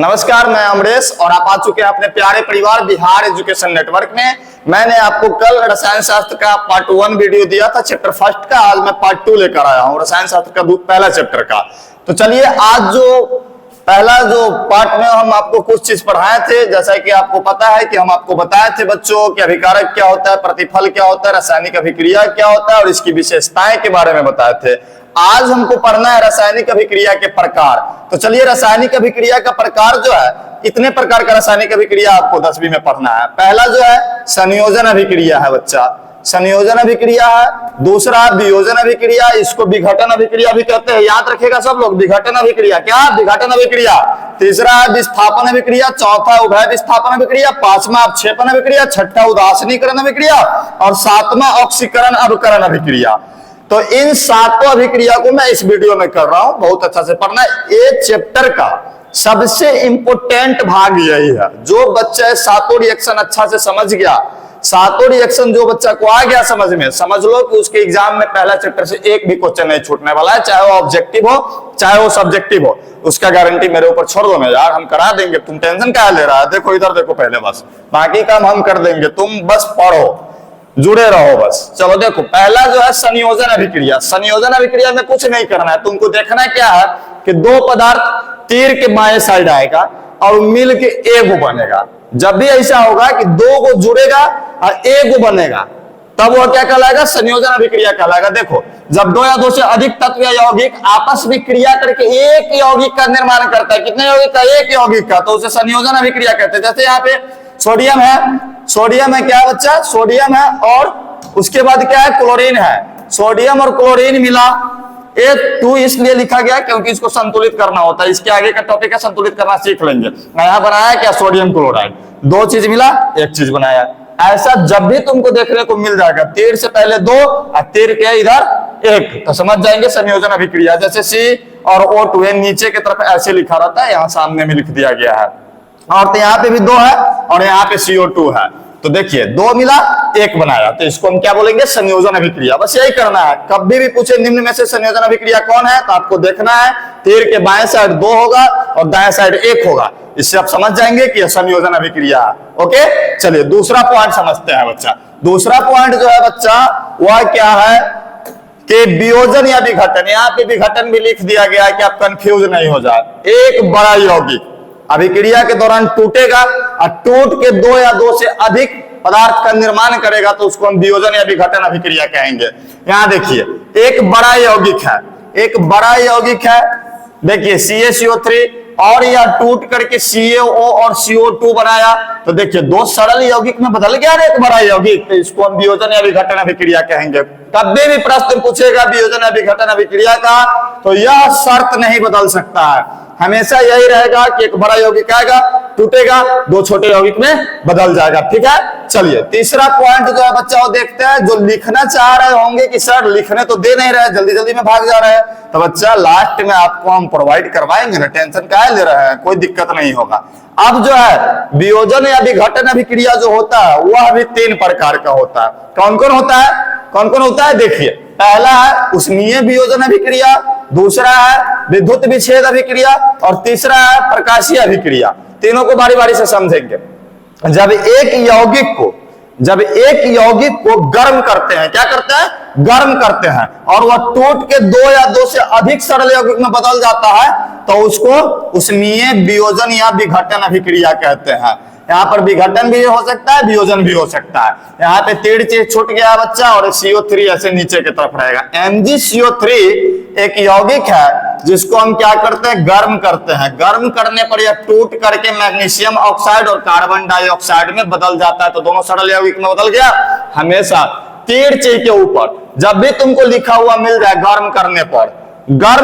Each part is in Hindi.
नमस्कार, मैं अमरेश और आप आ चुके हैं अपने प्यारे परिवार बिहार एजुकेशन नेटवर्क में। मैंने आपको कल रसायन शास्त्र का पार्ट 1 वीडियो दिया था चैप्टर फर्स्ट का। आज मैं पार्ट 2 लेकर आया हूं रसायन शास्त्र का पहला चैप्टर का। तो चलिए, आज जो पहला पार्ट में हम आपको कुछ चीज पढ़ाए थे, जैसा कि आपको पता है कि हम आपको बताए थे बच्चों कि अभिकारक क्या होता है, प्रतिफल क्या होता है, रासायनिक अभिक्रिया क्या होता है और इसकी विशेषताएं के बारे में बताए थे। आज हमको पढ़ना है रासायनिक अभिक्रिया के प्रकार। तो चलिए, रासायनिक अभिक्रिया का प्रकार जो है, इतने प्रकार का रासायनिक अभिक्रिया आपको 10वीं में पढ़ना है। पहला जो है संयोजन अभिक्रिया है बच्चा, संयोजन अभिक्रिया है। दूसरा वियोजन अभिक्रिया, इसको विघटन अभिक्रिया भी कहते हैं, याद रखेगा सब लोग। विघटन अभिक्रिया क्या? विघटन अभिक्रिया। तीसरा है विस्थापन अभिक्रिया, चौथा उभय विस्थापन अभिक्रिया, पांचवा अवक्षेपण अभिक्रिया, छठा उदासीनीकरण अभिक्रिया और सातवां ऑक्सीकरण अवकरण अभिक्रिया। तो इन सातों अभिक्रिया को मैं इस वीडियो में कर रहा हूं, बहुत अच्छा से पढ़ना। ये चैप्टर का सबसे इंपोर्टेंट भाग यही है। जो बच्चा सातों रिएक्शन अच्छा से समझ गया, सातों रिएक्शन जो बच्चा को आ गया समझ में, समझ लो कि उसके एग्जाम में पहला चैप्टर से एक भी क्वेश्चन नहीं छूटने वाला है, चाहे वो ऑब्जेक्टिव हो चाहे वो सब्जेक्टिव हो। उसका गारंटी मेरे ऊपर छोड़ दो ना यार, हम करा देंगे। तुम टेंशन क्या ले रहा है? देखो इधर देखो पहले, बस बाकी काम हम कर देंगे, तुम बस पढ़ो, जुड़े रहो बस। चलो देखो, पहला जो है संयोजन अभिक्रिया। संयोजन अभिक्रिया में कुछ नहीं करना है, तुमको देखना क्या है कि दो पदार्थ तीर के बाएं साइड आएगा और मिल के एक बनेगा। जब भी ऐसा होगा कि दो को जुड़ेगा और एक बनेगा, तब वह क्या कहलाएगा? संयोजन अभिक्रिया कहलाएगा। देखो, जब दो या दो से अधिक तत्व या यौगिक आपस में क्रिया करके एक यौगिक का निर्माण करता है, कितने यौगिक का? एक यौगिक का, तो उसे संयोजन अभिक्रिया कहते हैं। जैसे यहाँ पे सोडियम है, सोडियम है क्या बच्चा? सोडियम है और उसके बाद क्या है? क्लोरीन है। सोडियम और क्लोरीन मिला, H2 इसलिए लिखा गया क्योंकि इसको संतुलित करना होता है। इसके आगे का टॉपिक है संतुलित करना, सीख लेंगे। यहाँ बनाया क्या? Sodium chloride. दो चीज मिला, एक चीज बनाया। ऐसा जब भी तुमको देखने को मिल जाएगा, तीर से पहले दो और तीर के इधर एक, तो समझ जाएंगे संयोजन अभिक्रिया। जैसे C और O2 नीचे की तरफ ऐसे लिखा रहता है, यहाँ सामने में लिख दिया गया है। और तो यहाँ पे भी दो है और यहाँ पे CO2 है। तो देखिए, दो मिला एक बनाया, तो इसको हम क्या बोलेंगे? संयोजन अभिक्रिया। बस यही करना है। कभी भी पूछे निम्न में से संयोजन अभिक्रिया कौन है, तो आपको देखना है तीर के बाएं साइड दो होगा और दाएं साइड एक होगा। इससे आप समझ जाएंगे कि यह संयोजन अभिक्रिया है। ओके, चलिए दूसरा पॉइंट समझते हैं बच्चा। दूसरा पॉइंट जो है बच्चा, वह क्या है कि वियोजन या विघटन। यहाँ पे विघटन भी लिख दिया गया है कि आप कंफ्यूज नहीं हो जाए। एक बड़ा यौगिक अभिक्रिया के दौरान टूटेगा और टूट के दो या दो से अधिक पदार्थ का निर्माण करेगा, तो उसको हम वियोजन या विघटन अभिक्रिया कहेंगे। यहां देखिए, एक बड़ा यौगिक है, एक बड़ा यौगिक है, देखिए CaCO3, और यह टूट करके CaO और CO2 बनाया। तो देखिए, दो सरल यौगिक में बदल गया एक बड़ा यौगिक, तो इसको हम वियोजन या विघटन अभिक्रिया कहेंगे। कभी भी प्रश्न पूछेगा वियोजन या विघटन अभिक्रिया का, तो यह शर्त नहीं बदल सकता है। हमेशा यही रहेगा कि एक बड़ा यौगिक आएगा, टूटेगा, दो छोटे यौगिक में बदल जाएगा। ठीक है, चलिए तीसरा पॉइंट जो है बच्चा वो देखते हैं। जो लिखना चाह रहे होंगे कि सर लिखने तो दे नहीं रहे, जल्दी जल्दी में भाग जा रहे हैं, तो बच्चा लास्ट में आपको हम प्रोवाइड करवाएंगे ना, टेंशन क्या ले रहे हैं, कोई दिक्कत नहीं होगा। अब जो है वियोजन या विघटन अभिक्रिया जो होता है, वह भी 3 प्रकार का होता है। कौन कौन होता है? कौन कौन होता है? देखिए, पहला है उष्मीय वियोजन अभिक्रिया, दूसरा है विद्युत विच्छेद अभिक्रिया और तीसरा है प्रकाशीय अभिक्रिया। तीनों को बारी बारी से समझेंगे। जब एक यौगिक को गर्म करते हैं, क्या करते हैं? गर्म करते हैं, और वह टूट के दो या दो से अधिक सरल यौगिक में बदल जाता है, तो उसको उष्मीय वियोजन या विघटन अभिक्रिया कहते हैं। यहाँ पर विघटन भी हो सकता है, वियोजन भी हो सकता है। यहाँ पे तीर चीज छूट गया बच्चा और CO3 ऐसे नीचे की तरफ रहेगा। MgCO3 एक यौगिक है जिसको हम क्या करते हैं? गर्म करते हैं। गर्म करने पर यह टूट करके मैग्नीशियम ऑक्साइड और कार्बन डाइऑक्साइड में बदल जाता है, तो दोनों सरल यौगिक में बदल गया। हमेशा तीर चीज के ऊपर जब भी तुमको लिखा हुआ मिल जाए गर्म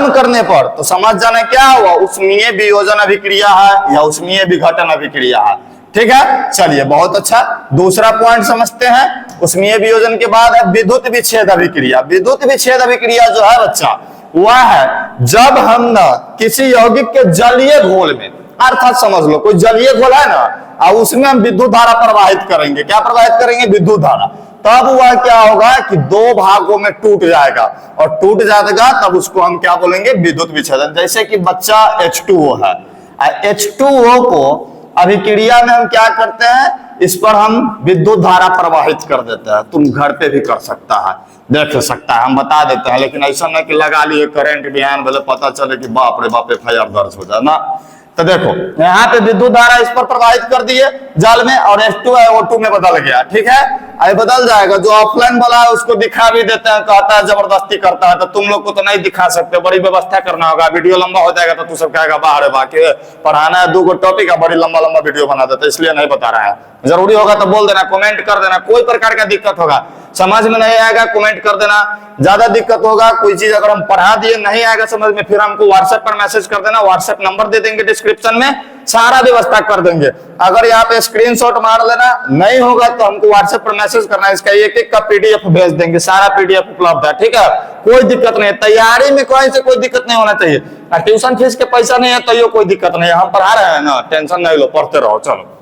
करने पर, तो समझ जाना क्या हुआ? उष्मीय वियोजन अभिक्रिया है या उष्मीय विघटन अभिक्रिया है। ठीक है, चलिए बहुत अच्छा। दूसरा पॉइंट समझते हैं। उष्मीय वियोजन के बाद है विद्युत विच्छेद अभिक्रिया। विद्युत विच्छेद अभिक्रिया जो है बच्चा, वह है जब हम ना किसी यौगिक के जलीय घोल में, अर्थात समझ लो कोई जलीय घोल है ना, और उसमें हम विद्युत धारा प्रवाहित करेंगे। क्या प्रवाहित करेंगे? विद्युत धारा। तब वह क्या होगा कि दो भागों में टूट जाएगा, और टूट जाएगा तब उसको हम क्या बोलेंगे? विद्युत विच्छेदन। जैसे कि बच्चा H2O है, H2O को अभिक्रिया में हम क्या करते हैं, इस पर हम विद्युत धारा प्रवाहित कर देते हैं। तुम घर पे भी कर सकता है, देख सकता है, हम बता देते हैं, लेकिन ऐसा नहीं कि लगा लिए करंट बिहान बोले पता चले कि बाप रे बाप FIR दर्ज हो जाए ना। तो देखो यहाँ पे विद्युत धारा इस पर प्रवाहित कर दिए जल में, और H2O2 में बदल गया। ठीक है, अभी बदल जाएगा। जो ऑफलाइन वाला है उसको दिखा भी देते हैं, कहता है जबरदस्ती करता है, तो तुम लोग को तो नहीं दिखा सकते, बड़ी व्यवस्था करना होगा। वीडियो लंबा हो जाएगा तो तू सब कहेगा बाहर बाकी पढ़ाना है 2 टॉपिक है, बड़ी लंबा लंबा वीडियो बना देते, इसलिए नहीं बता रहा है। जरूरी होगा तो बोल देना, कमेंट कर देना, कोई प्रकार का दिक्कत होगा, समझ में नहीं आएगा कमेंट कर देना, ज्यादा दिक्कत होगा कोई चीज अगर हम पढ़ा दिए नहीं आएगा समझ में, फिर हमको व्हाट्सएप पर मैसेज कर देना, व्हाट्सएप नंबर दे देंगे डिस्क्रिप्शन में, सारा व्यवस्था कर देंगे। अगर यहाँ पे स्क्रीनशॉट मार लेना नहीं होगा तो हमको व्हाट्सएप पर मैसेज करना, इसका एक एक का PDF भेज देंगे, सारा PDF उपलब्ध है। ठीक है, कोई दिक्कत नहीं है, तैयारी में कहीं से कोई दिक्कत नहीं होना चाहिए। ट्यूशन फीस के पैसा नहीं है तो ये कोई दिक्कत नहीं है, हम पढ़ा रहे हैं ना, टेंशन नहीं लो, पढ़ते रहो। चलो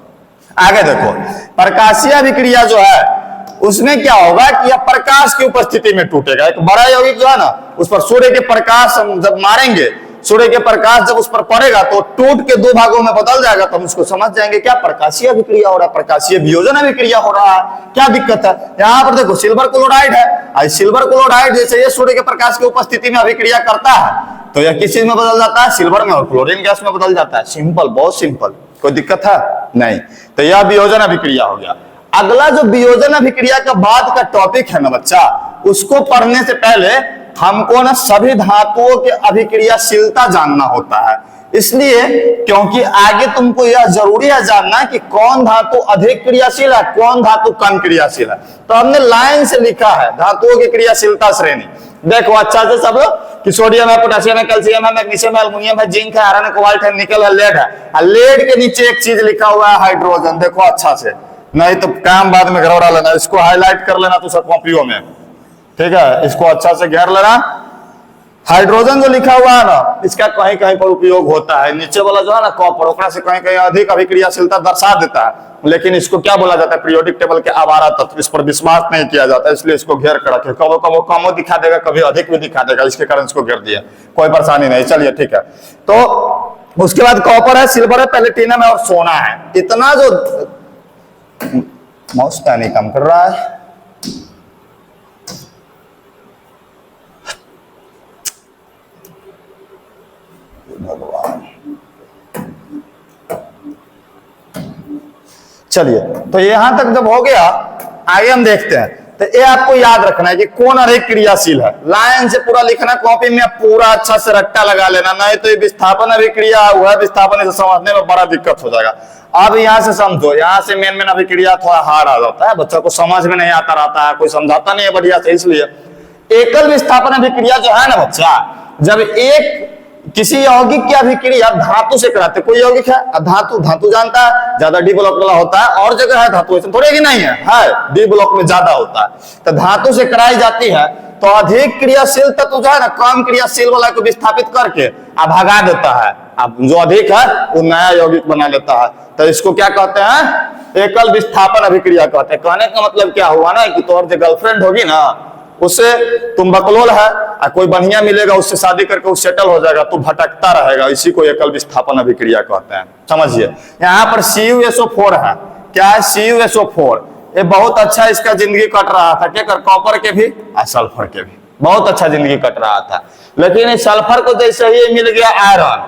आगे देखो, प्रकाशीय अभिक्रिया जो है उसमें क्या होगा कि यह प्रकाश की उपस्थिति में टूटेगा। एक बड़ा यौगिक जो है ना, उस पर सूर्य के प्रकाश हम जब मारेंगे, सूर्य के प्रकाश जब उस पर पड़ेगा तो टूट के 2 भागों में बदल जाएगा, तो हम उसको समझ जाएंगे क्या प्रकाशीय अभिक्रिया हो रहा है, प्रकाशीय वियोजन अभिक्रिया हो रहा है। क्या दिक्कत है, यहाँ पर देखो सिल्वर क्लोराइड है, सिल्वर क्लोराइड जैसे ये सूर्य के प्रकाश की उपस्थिति में अभिक्रिया करता है तो यह किस चीज में बदल जाता है, सिल्वर में, और क्लोरीन गैस में बदल जाता है। सिंपल, बहुत सिंपल, कोई दिक्कत है नहीं। तो यह वियोजन अभिक्रिया हो गया। अगला जो वियोजन अभिक्रिया का बाद का टॉपिक है ना बच्चा, उसको पढ़ने से पहले हमको ना सभी धातुओं के अभिक्रियाशीलता जानना होता है। इसलिए क्योंकि आगे तुमको यह जरूरी है जानना कि कौन धातु अधिक क्रियाशील है, कौन धातु कम क्रियाशील है। तो हमने लाइन से लिखा है धातुओं की क्रियाशीलता श्रेणी। देखो अच्छा से सब लोग कि सोडियम है, पोटेशियम है, कैल्शियम है, मैग्नीशियम है, एल्युमिनियम है, जिंक है, आयरन है, कोबाल्ट है, निकल है, लेड है। लेड के नीचे एक चीज लिखा हुआ है हाइड्रोजन, देखो अच्छा से, नहीं तो काम बाद में गड़बड़ा लेना, इसको हाईलाइट कर लेना तो सब कॉपियों में। ठीक है, इसको अच्छा से घेर लेना। हाइड्रोजन जो लिखा हुआ है ना, इसका कहीं कहीं पर उपयोग होता है। नीचे वाला जो है ना कॉपर, ओकरा से कहीं कहीं अधिक अभिक्रियाशीलता दर्शा देता है, लेकिन इसको क्या बोला जाता है, पीरियोडिक टेबल के आवारा तत्व। इस पर विश्वास नहीं किया जाता, इसलिए इसको घेर कर रखे। कभी कभी कम दिखा देगा, कभी अधिक भी दिखा देगा, इसके कारण इसको घेर दिया, कोई परेशानी नहीं। चलिए ठीक है, तो उसके बाद कॉपर है, सिल्वर है, प्लेटिनम है और सोना है। इतना जो माउस नहीं काम कर रहा है, भगवान। चलिए, तो यहां तक जब हो गया, आगे हम देखते हैं। तो ये आपको याद रखना है कि कौन अधिक क्रियाशील है, लाइन से पूरा लिखना, कॉपी में पूरा अच्छा से रट्टा लगा लेना, नहीं तो ये विस्थापन अभिक्रिया हुआ है, विस्थापन से समझने में बड़ा दिक्कत हो जाएगा। अब यहां से समझो, यहां से मेन मेन अभिक्रिया थोड़ा हार्ड आ जाता है, बच्चों को समझ में नहीं आता रहता है, कोई समझाता नहीं है बढ़िया से। इसलिए एकल विस्थापन अभिक्रिया जो है ना बच्चा, जब एक किसी यौगिक की अभिक्रिया धातु से कराते, कोई यौगिक है धातु, धातु जानता है ज्यादा डी ब्लॉक वाला होता है, और जगह है धातु ऐसा थोड़े की नहीं है डी ब्लॉक में ज्यादा होता है। तो धातु से कराई जाती है तो अधिक क्रियाशील तत्व जो है ना कम क्रियाशील वाला को विस्थापित करके अब भगा देता है, अब जो अधिक है वो नया यौगिक बना लेता है। तो इसको क्या कहते हैं, एकल विस्थापन अभिक्रिया कहते हैं। कहने का मतलब क्या हुआ ना कि तोहर जो गर्लफ्रेंड होगी ना, उससे तुम बकलोल है, कोई बढ़िया मिलेगा उससे शादी करके वो सेटल हो जाएगा, तू भटकता रहेगा, इसी को एकल विस्थापन अभिक्रिया कहते हैं। समझिए, यहाँ पर CuSO4 है, क्या है CuSO4, ये बहुत अच्छा इसका जिंदगी कट रहा था, क्या कर, कॉपर के भी और सल्फर के भी बहुत अच्छा जिंदगी कट रहा था। लेकिन इस सल्फर को जैसे ही मिल गया आयरन,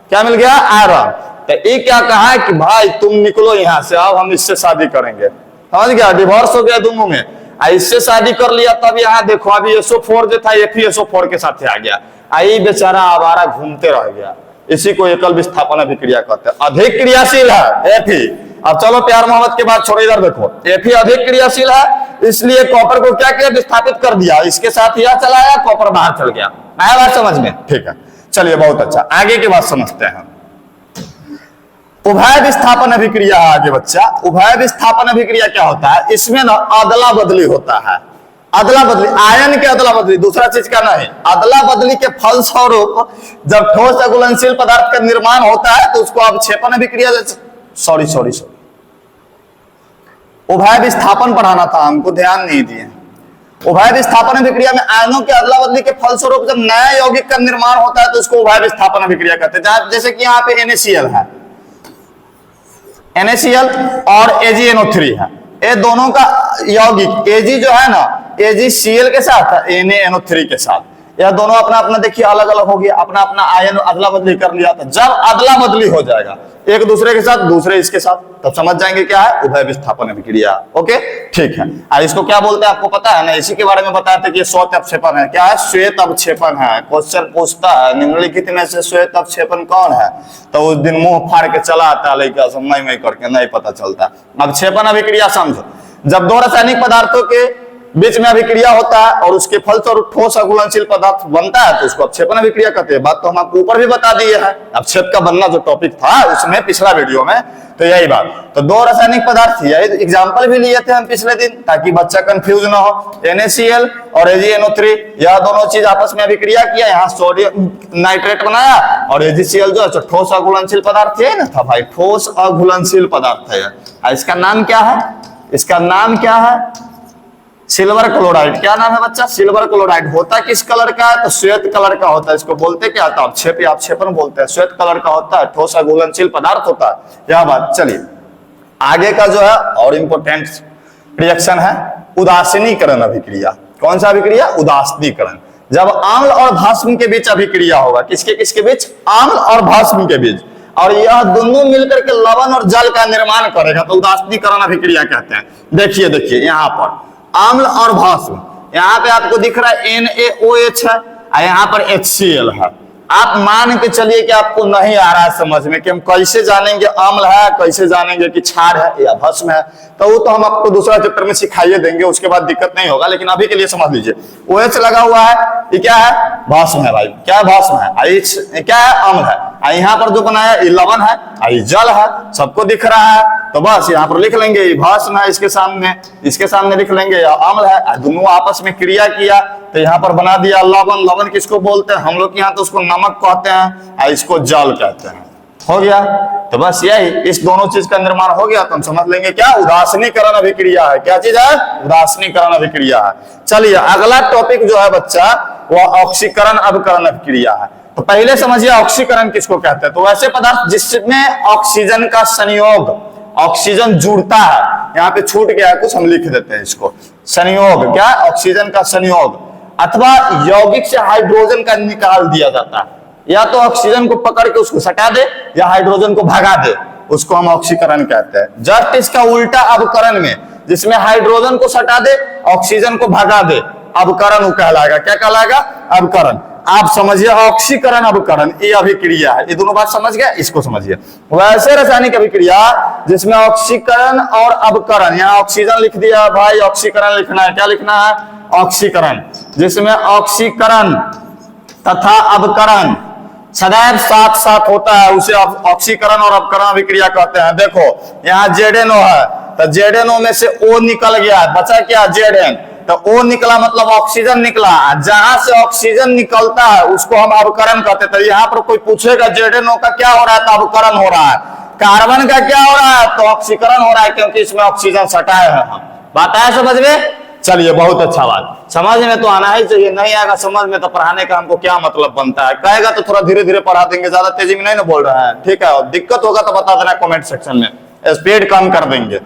क्या मिल गया, आयरन, तो ये क्या कहा कि भाई तुम निकलो यहाँ से, अब हम इससे शादी करेंगे। समझ गया, डिवोर्स हो गया दोनों में, इससे शादी कर लिया। तब यहाँ देखो अभी SO4 जो था FeSO4 के साथ आ गया, आई बेचारा आवारा घूमते रह गया। इसी को एकल विस्थापन अभिक्रिया कहते हैं। अधिक क्रियाशील है Fe। अब चलो प्यार मोहब्बत के बाद छोड़ो, इधर देखो Fe अधिक क्रियाशील है, इसलिए कॉपर को क्या किया, विस्थापित कर दिया, इसके साथ यह चलाया, कॉपर बाहर चल गया। आया बात समझ में, ठीक है। चलिए बहुत अच्छा, आगे की बात समझते हैं। उभय विस्थापन अभिक्रिया आगे बच्चा, उभय विस्थापन अभिक्रिया क्या होता है, इसमें ना अदला बदली होता है। अदला बदली, आयन के अदला बदली, दूसरा चीज का नहीं। अदला बदली के फलस्वरूप जब ठोस अघुलनशील पदार्थ का निर्माण होता है तो उसको अवक्षेपण अभिक्रिया, सॉरी उभय विस्थापन पढ़ाना था हमको, ध्यान नहीं दिए। उभय विस्थापन अभिक्रिया में आयनों के अदला बदली के फलस्वरूप जब नया यौगिक का निर्माण होता है तो उसको उभय विस्थापन अभिक्रिया कहते हैं। जैसे कि यहाँ पे NaCl है, NaCl और AgNO3 है, ये दोनों का यौगिक Ag जो है ना, AgCl के साथ है NaNO3 के साथ, यह दोनों अपना अपना देखिए अलग अलग हो गया, अपना अपना आयन अदला बदली कर लिया। था जब अदला बदली हो जाएगा एक दूसरे के साथ, दूसरे इसके साथ, तब समझ जाएंगे क्या है उभय विस्थापन अभिक्रिया। ओके ठीक है। इसको क्या बोलते हैं आपको पता है ना, इसी के बारे में बताया था कि श्वेत अवक्षेपण है। क्या है? श्वेत अवक्षेपण है। क्वेश्चन पूछता है निम्नलिखित में से श्वेत अवक्षेपण कौन है, तो उस दिन मुंह फाड़ के चला आता है लड़का सब नहीं करके नहीं पता चलता। अवक्षेपण अभिक्रिया समझो, जब दो रासायनिक पदार्थों के बीच में अभिक्रिया होता है और उसके फलस्वरूप ठोस अघुलनशील पदार्थ बनता है तो उसको अवक्षेपण अभिक्रिया कहते हैं। बात तो हम आपको ऊपर भी बता दिए हैं, अवक्षेप का बनना जो टॉपिक था उसमें पिछला वीडियो में, तो यही बात। तो दो रासायनिक पदार्थ, यही एग्जांपल भी लिए थे हम पिछले दिन ताकि बच्चा कंफ्यूज ना हो। NaCl और AgNO3 यह दोनों चीज आपस में अभिक्रिया किया, यहाँ सोडियम नाइट्रेट बनाया और AgCl जो है ठोस अघुलनशील पदार्थ है ना था भाई, ठोस अघुलनशील पदार्थ है। इसका नाम क्या है? इसका नाम क्या है? Silver chloride. क्या नाम है बच्चा? Silver chloride. होता किस कलर का है? तो श्वेत कलर का होता है। इसको बोलते क्या था? अवक्षेप या अवक्षेपण बोलते हैं। श्वेत कलर का होता है, ठोस अघुलनशील पदार्थ होता है। यह बात। चलिए आगे का जो है और इंपोर्टेंट रिएक्शन है उदासीनीकरण अभिक्रिया। कौन सा अभिक्रिया? उदासीनीकरण। जब अम्ल और भस्म के बीच अभिक्रिया होगा, किसके किसके बीच? अम्ल और भस्म के बीच, और यह दोनों मिलकर के लवण और जल का निर्माण करेगा तो उदासीनीकरण अभिक्रिया कहते हैं। देखिए देखिए यहाँ पर अम्ल और भस्म, यहाँ पे आपको दिख रहा है NaOH है और यहाँ पर HCl है। आप मान के चलिए कि आपको नहीं आ रहा है समझ में कि हम कैसे जानेंगे अम्ल है, कैसे जानेंगे कि क्षार है या भस्म है, तो वो तो हम आपको दूसरा चैप्टर में सिखाइए देंगे, उसके बाद दिक्कत नहीं होगा। लेकिन अभी के लिए समझ लीजिए OH लगा हुआ है, ये क्या है? भस्म है भाई। क्या है? भस्म है। क्या है? अम्ल है। यहाँ पर जो बनाया ये लवण है, ये जल है, सबको दिख रहा है। तो बस यहाँ पर लिख लेंगे ये भस्म है, इसके सामने लिख लेंगे या अम्ल है। दोनों आपस में क्रिया किया तो यहाँ पर बना दिया लवण। लवण किसको बोलते हैं? हम लोग यहाँ तो उसको नमक कहते हैं और इसको जल कहते हैं। हो गया। तो बस यही, इस दोनों चीज का निर्माण हो गया तो हम समझ लेंगे क्या उदासीनीकरण अभिक्रिया है। क्या चीज है? उदासीनीकरण अभिक्रिया है। चलिए अगला टॉपिक जो है बच्चा वह ऑक्सीकरण अवकरण अभिक्रिया है। तो पहले समझिए ऑक्सीकरण किसको कहते हैं। तो वैसे पदार्थ जिसमें ऑक्सीजन का संयोग, ऑक्सीजन जुड़ता है, यहाँ पे छूट गया है कुछ, हम लिख देते हैं इसको। संयोग क्या? ऑक्सीजन का संयोग, अथवा यौगिक से हाइड्रोजन का निकाल दिया जाता है। या तो ऑक्सीजन को पकड़ के उसको सटा दे या हाइड्रोजन को भगा दे, उसको हम ऑक्सीकरण कहते हैं। जस्ट इसका उल्टा अवकरण में, जिसमें हाइड्रोजन को सटा दे ऑक्सीजन को भगा दे, अवकरण वो कहलाएगा। क्या कहलाएगा? अवकरण। आप समझिए ऑक्सीकरण अवकरण ये अभिक्रिया है। ये दोनों बात समझ गए, इसको समझिए। वैसे रासायनिक अभिक्रिया जिसमें ऑक्सीकरण और अवकरण, यहाँ ऑक्सीजन लिख दिया भाई, ऑक्सीकरण लिखना है। क्या लिखना है? ऑक्सीकरण। जिसमें ऑक्सीकरण तथा अवकरण सदैव साथ साथ होता है, उसे ऑक्सीकरण और अवकरण अभिक्रिया कहते हैं। देखो यहाँ ZNO है तो ZNO में से O निकल गया, बचा क्या? ZN। तो O निकला मतलब ऑक्सीजन निकला। जहां से ऑक्सीजन निकलता है उसको हम अवकरण कहते हैं। तो यहाँ पर कोई पूछेगा ZNO का क्या हो रहा है, तो अवकरण हो रहा है। कार्बन का क्या हो रहा है, तो ऑक्सीकरण हो रहा है, क्योंकि इसमें ऑक्सीजन सटाए हैं हम। बात आया समझ में? चलिए बहुत अच्छा बात, समझ में तो आना ही चाहिए। नहीं आएगा समझ में तो पढ़ाने का हमको क्या मतलब बनता है। कहेगा तो थोड़ा धीरे धीरे पढ़ा देंगे, ज्यादा तेजी में नहीं ना बोल रहा है, ठीक है। और दिक्कत होगा तो बता देना कमेंट सेक्शन में, स्पीड कम कर देंगे।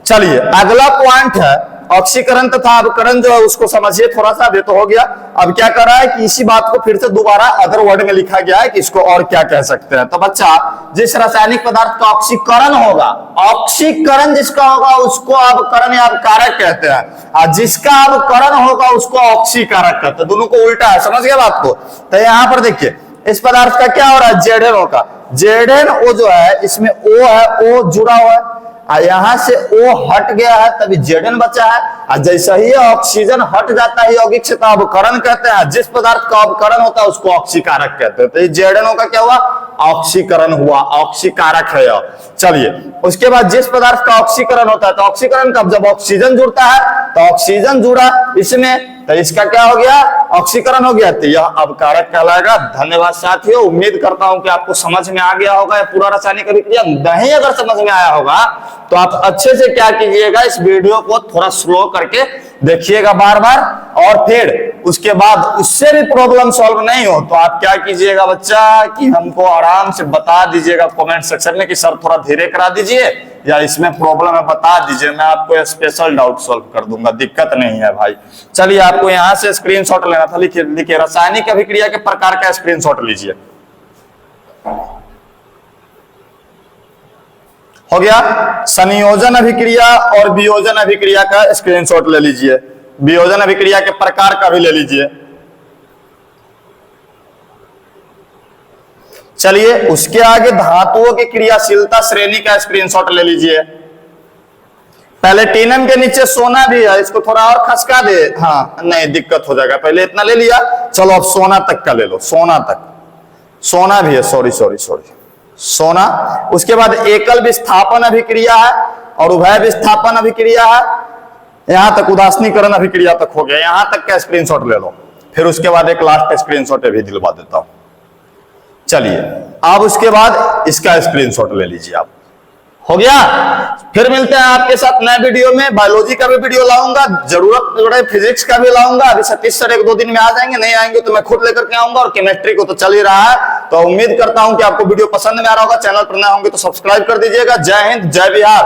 चलिए अगला पॉइंट है ऑक्सीकरण तथा अवकरण जो है उसको समझिए थोड़ा सा। ये तो हो गया। अब क्या कर रहा है कि इसी बात को फिर से दोबारा अदर वर्ड में लिखा गया है कि इसको और क्या कह सकते हैं। तो बच्चा जिस रासायनिक पदार्थ का ऑक्सीकरण होगा, ऑक्सीकरण जिसका होगा उसको अवकरण या अवकारक कहते हैं, और जिसका अवकरण होगा उसको ऑक्सीकारक कहते हैं। दोनों को उल्टा है, समझ गए बात को। तो यहाँ पर देखिए इस पदार्थ का क्या हो रहा है? ZNO का। ZNO जो है इसमें O है, O जुड़ा हुआ है, यहां से O हट गया है तभी ZN बचा है। और जैसा ही ऑक्सीजन हट जाता है यौगिक से तो अवकरण कहते हैं। जिस पदार्थ का अवकरण होता है उसको ऑक्सीकारक कहते हैं। तो ये ZNO का क्या हुआ? ऑक्सीकरण हुआ, ऑक्सीकारक है। चलिए उसके बाद जिस पदार्थ का ऑक्सीकरण होता है, तो ऑक्सीकरण कब? जब ऑक्सीजन जुड़ता है। तो ऑक्सीजन जुड़ा इसमें तो इसका क्या हो गया? ऑक्सीकरण हो गया, तो यह अवकारक कहलाएगा। धन्यवाद साथियों, उम्मीद करता हूं कि आपको समझ में आ गया होगा पूरा रासायनिक अभिक्रिया। नहीं अगर समझ में आया होगा तो आप अच्छे से क्या कीजिएगा, इस वीडियो को थोड़ा स्लो करके देखिएगा बार बार, और फिर उसके बाद उससे भी प्रॉब्लम सॉल्व नहीं हो तो आप क्या कीजिएगा बच्चा कि हमको आराम से बता दीजिएगा कमेंट सेक्शन में कि सर थोड़ा धीरे करा दीजिए या इसमें प्रॉब्लम है बता दीजिए, मैं आपको स्पेशल डाउट सॉल्व कर दूंगा, दिक्कत नहीं है भाई। चलिए आपको यहां से स्क्रीनशॉट लेना था, लिखिए लिखिए रासायनिक अभिक्रिया के प्रकार का स्क्रीनशॉट लीजिए। हो गया, संयोजन अभिक्रिया और वियोजन अभिक्रिया का स्क्रीनशॉट ले लीजिए, वियोजन अभिक्रिया के प्रकार का भी ले लीजिए। चलिए उसके आगे धातुओं की क्रियाशीलता श्रेणी का स्क्रीनशॉट ले लीजिए। प्लेटिनम के नीचे सोना भी है, इसको थोड़ा और खसका दे, हाँ नहीं दिक्कत हो जाएगा, पहले इतना ले लिया, चलो अब सोना तक का ले लो, सोना तक, सोना भी है, सॉरी सॉरी सॉरी, सोना। उसके बाद एकल विस्थापन अभिक्रिया है और उभय विस्थापन अभिक्रिया है, यहां तक उदासीनीकरण अभिक्रिया तक हो गया, यहां तक का स्क्रीनशॉट ले लो। फिर उसके बाद एक लास्ट स्क्रीनशॉट भी दिलवा देता हूं। चलिए अब उसके बाद इसका स्क्रीनशॉट ले लीजिए आप, हो गया। फिर मिलते हैं आपके साथ नए वीडियो में, बायोलॉजी का भी वीडियो लाऊंगा, जरूरत पड़े फिजिक्स का भी लाऊंगा। अभी सतीश सर 1-2 दिन में आ जाएंगे, नहीं आएंगे तो मैं खुद लेकर के आऊंगा, और केमिस्ट्री को तो चल ही रहा है। तो उम्मीद करता हूं कि आपको वीडियो पसंद में आ रहा होगा। चैनल पर नए होंगे तो सब्सक्राइब कर दीजिएगा। जय हिंद, जय बिहार।